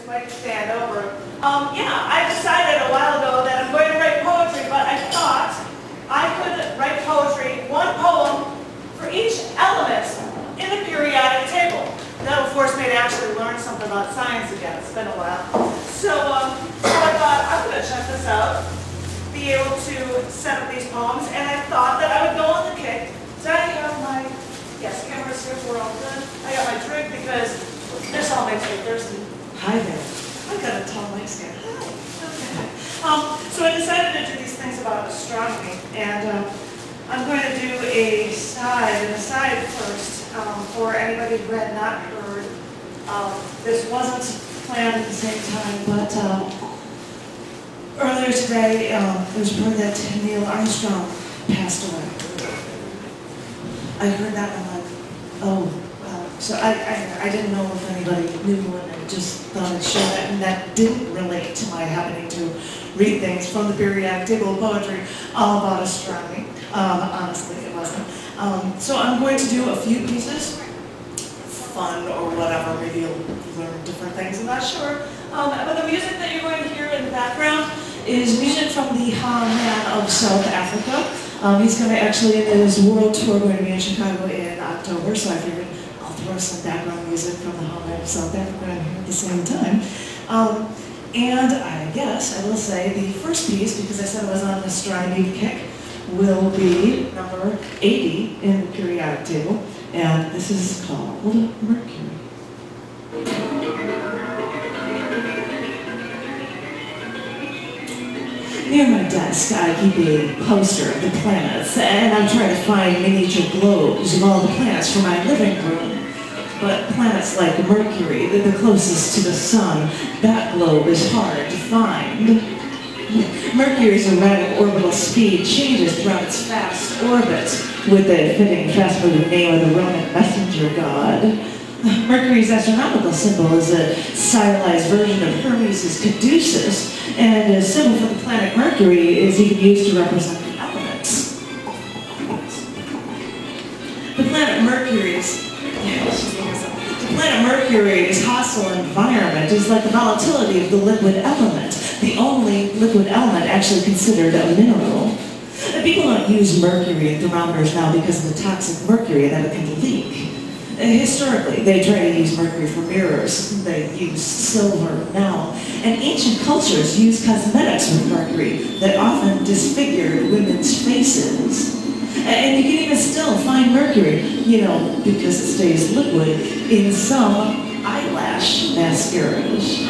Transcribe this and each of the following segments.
this might stand over. Yeah, I decided a while ago that I'm going to write poetry, but I thought I could write poetry, one poem for each element in the periodic table. That'll force me to actually learn something about science again. It's been a while. So I thought I'm going to check this out, be able to set up these poems, and I thought that I would go on the kick. So I have my, yes, cameras here for all good. I got my drink because this all makes me thirsty. Hi there. I got a tall light skin. Hi. Okay. So I decided to do these things about astronomy, and I'm going to do an aside first for anybody who had not heard. This wasn't planned at the same time, but earlier today it was reported that Neil Armstrong passed away. I heard that and I'm like, oh, wow. So I didn't know if anybody knew, and I just thought I'd share that, and that didn't relate to my happening to read things from the periodic table of poetry all about astronomy. Honestly, it wasn't. So I'm going to do a few pieces, fun or whatever, maybe you'll learn different things, I'm not sure. But the music that you're going to hear in the background is music from the Ha Man of South Africa. He's going to actually, in his world tour, going to be in Chicago in October, so I figured I'll throw some background music from the Ha Man of South Africa in here at the same time. And I guess I will say the first piece, because I said I was on an astronomy kick, will be number 80 in the periodic table, and this is called Mercury. Near my desk, I keep a poster of the planets, and I'm trying to find miniature globes of all the planets for my living room. But planets like Mercury, the closest to the sun, that globe is hard to find. Mercury's erratic orbital speed changes throughout its fast orbit, with the fitting fast-moving name of the Roman messenger god. Mercury's astronomical symbol is a stylized version of Hermes' caduceus, and a symbol for the planet Mercury is even used to represent the elements. The planet Mercury's hostile environment is like the volatility of the liquid element, the only liquid element actually considered a mineral. People don't use mercury in thermometers now because of the toxic mercury that it can leak. Historically, they try to use mercury for mirrors. They use silver now. And ancient cultures used cosmetics with mercury that often disfigured women's faces. And you can even still find mercury, you know, because it stays liquid, in some eyelash mascaras.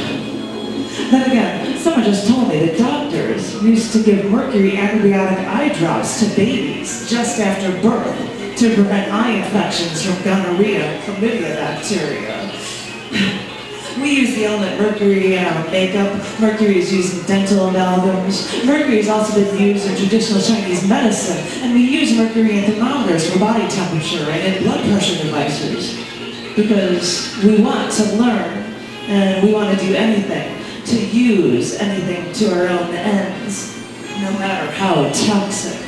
Then again, someone just told me that doctors used to give mercury antibiotic eye drops to babies just after birth to prevent eye infections from gonorrhea and chlamydia bacteria. We use the element mercury in our makeup. Mercury is used in dental amalgams. Mercury has also been used in traditional Chinese medicine, and we use mercury in thermometers for body temperature and in blood pressure devices because we want to learn and we want to do anything, to use anything to our own ends, no matter how toxic.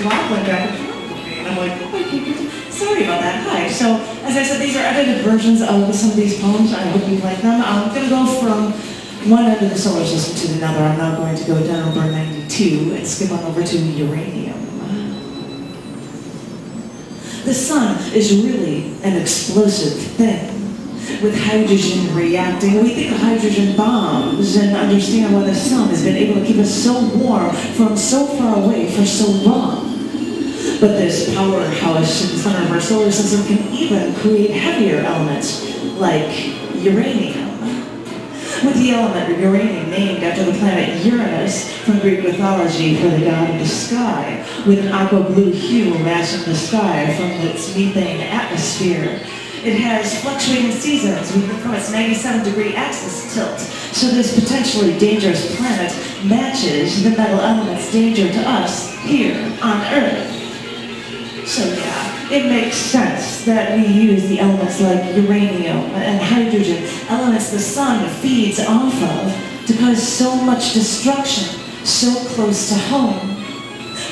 Wobbling back and forth with me, and I'm like, oh, sorry about that. Hi. So, as I said, these are edited versions of some of these poems. I hope you like them. I'm going to go from one end of the solar system to another. I'm now going to go down over 92 and skip on over to uranium. The sun is really an explosive thing. With hydrogen reacting, we think of hydrogen bombs and understand why the sun has been able to keep us so warm from so far away for so long. But this powerhouse in the center of our solar system can even create heavier elements, like uranium. With the element uranium named after the planet Uranus from Greek mythology for the god of the sky, with an aqua blue hue matching the sky from its methane atmosphere. It has fluctuating seasons from its 97-degree axis tilt, so this potentially dangerous planet matches the metal element's danger to us here on Earth. So yeah, it makes sense that we use the elements like uranium and hydrogen, elements the sun feeds off of, to cause so much destruction so close to home.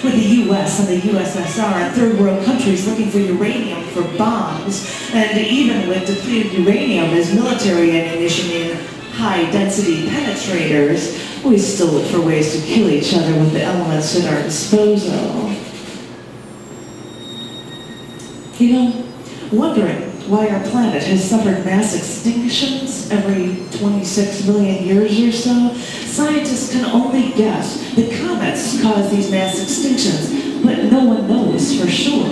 with the US and the USSR and third world countries looking for uranium for bombs, and even with depleted uranium as military ammunition in high-density penetrators, we still look for ways to kill each other with the elements at our disposal. You know, wondering why our planet has suffered mass extinctions every 26 million years or so, scientists can only guess that comets cause these mass extinctions, but no one knows for sure.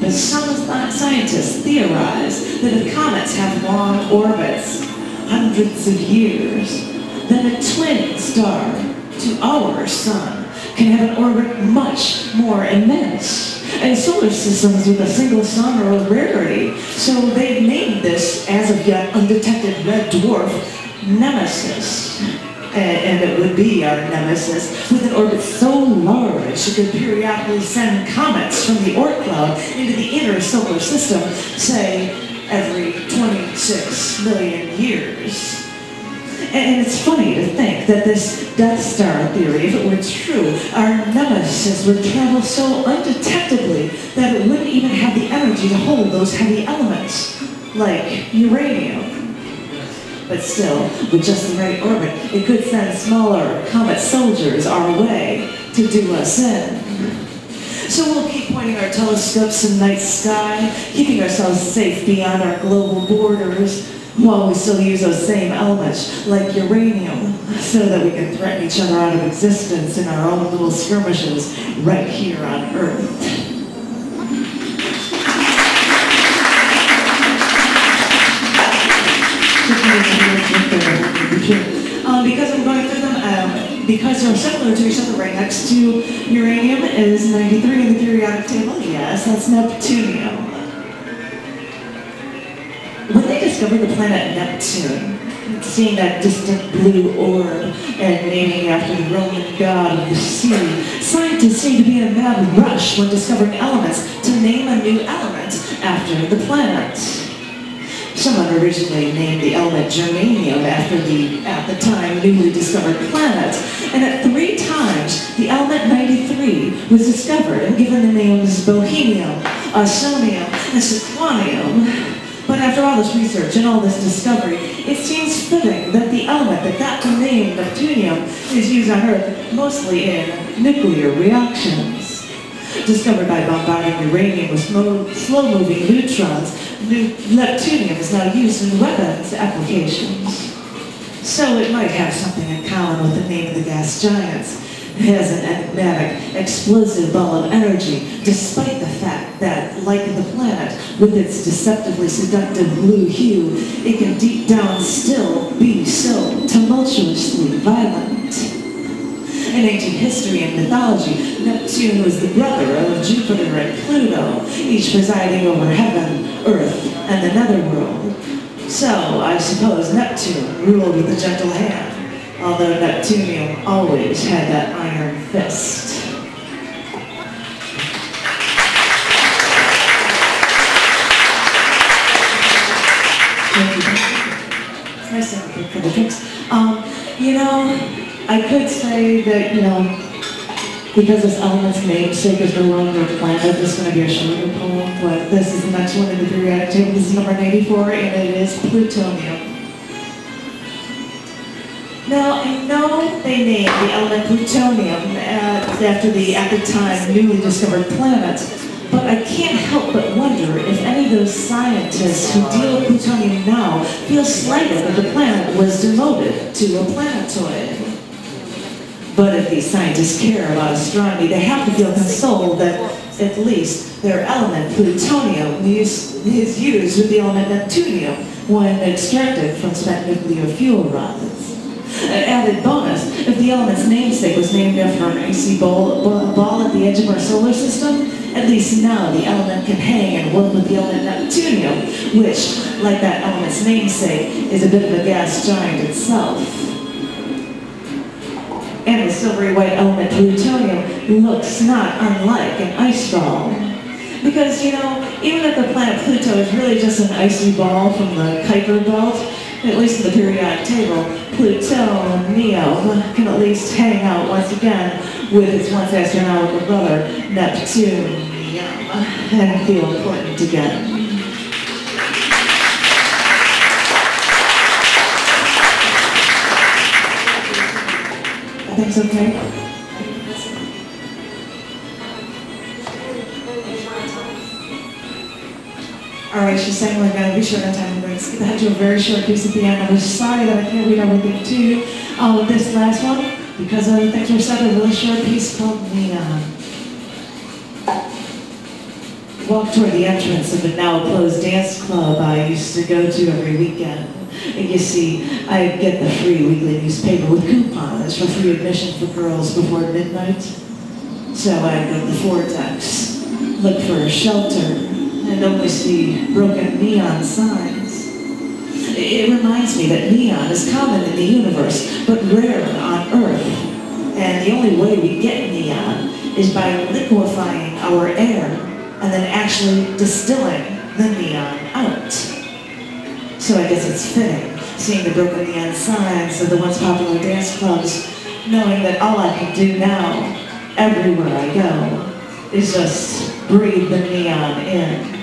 But some scientists theorize that if comets have long orbits, hundreds of years, then a twin star to our sun can have an orbit much more immense. And solar systems with a single sun are a rarity, so they've named this, as of yet undetected red dwarf, Nemesis. And it would be our nemesis, with an orbit so large it could periodically send comets from the Oort cloud into the inner solar system, say, every 26 million years. And it's funny to think that this Death Star theory, if it were true, our nemesis would travel so undetectably that it wouldn't even have the energy to hold those heavy elements, like uranium. But still, with just the right orbit, it could send smaller comet soldiers our way to do us in. So we'll keep pointing our telescopes in the night sky, keeping ourselves safe beyond our global borders, while we still use those same elements, like uranium, so that we can threaten each other out of existence in our own little skirmishes right here on Earth. Because I'm going through them, because they're similar to each other right next to uranium is 93 in the periodic table. Yes, that's Neptunium. When they discovered the planet Neptune, seeing that distant blue orb and naming after the Roman god of the sea, scientists seemed to be in a mad rush when discovering elements to name a new element after the planet. Someone originally named the element germanium after the, at the time, newly discovered planet, and at 3 times, the element 93 was discovered and given the names bohemium, ausonium, and sequanium. But after all this research and all this discovery, it seems fitting that the element that got the name Neptunium is used on Earth mostly in nuclear reactions. Discovered by bombarding uranium with slow-moving neutrons, Neptunium is now used in weapons applications. So it might have something in common with the name of the gas giants. It has an enigmatic, explosive ball of energy, despite the fact that, like the planet, with its deceptively seductive blue hue, it can deep down still be so tumultuously violent. In ancient history and mythology, Neptune was the brother of Jupiter and Pluto, each presiding over heaven, earth, and the netherworld. So, I suppose Neptune ruled with a gentle hand, although Neptunium always had that iron fist. It's nice to have a couple of drinks. You know, I could say that, because this element's namesake is no longer a planet, this is going to be a shorter poem, but this is the next one in the periodic table. This is number 94, and it is plutonium. Now, I know they named the element plutonium after the, at the time, newly discovered planet, but I can't help but wonder if any of those scientists who deal with plutonium now feel slighted that the planet was demoted to a planetoid. But if these scientists care about astronomy, they have to feel consoled that at least their element plutonium is used with the element neptunium when extracted from spent nuclear fuel rods. An added bonus, if the element's namesake was named after an icy ball at the edge of our solar system, at least now the element can hang and work with the element neptunium, which, like that element's namesake, is a bit of a gas giant itself. And the silvery white element plutonium looks not unlike an ice ball. Because, even if the planet Pluto is really just an icy ball from the Kuiper belt, At least in the periodic table, Plutonium can at least hang out once again with its once astronomical brother, Neptunium, and feel important again. I think it's okay. Alright, she's saying we're going to be short on time. We're going to skip ahead to a very short piece at the end. I'm sorry that I can't read everything to you. With this last one, because other things were said, a really short piece called Neon. Walk toward the entrance of a now closed dance club I used to go to every weekend. And you see, I'd get the free weekly newspaper with coupons for free admission for girls before midnight. So I'd go to the foredeck, look for a shelter, and only see broken neon signs. It reminds me that neon is common in the universe, but rare on Earth. And the only way we get neon is by liquefying our air and then actually distilling the neon out. So I guess it's fitting, seeing the broken neon signs of the once popular dance clubs, knowing that all I can do now, everywhere I go, is just breathe the neon in.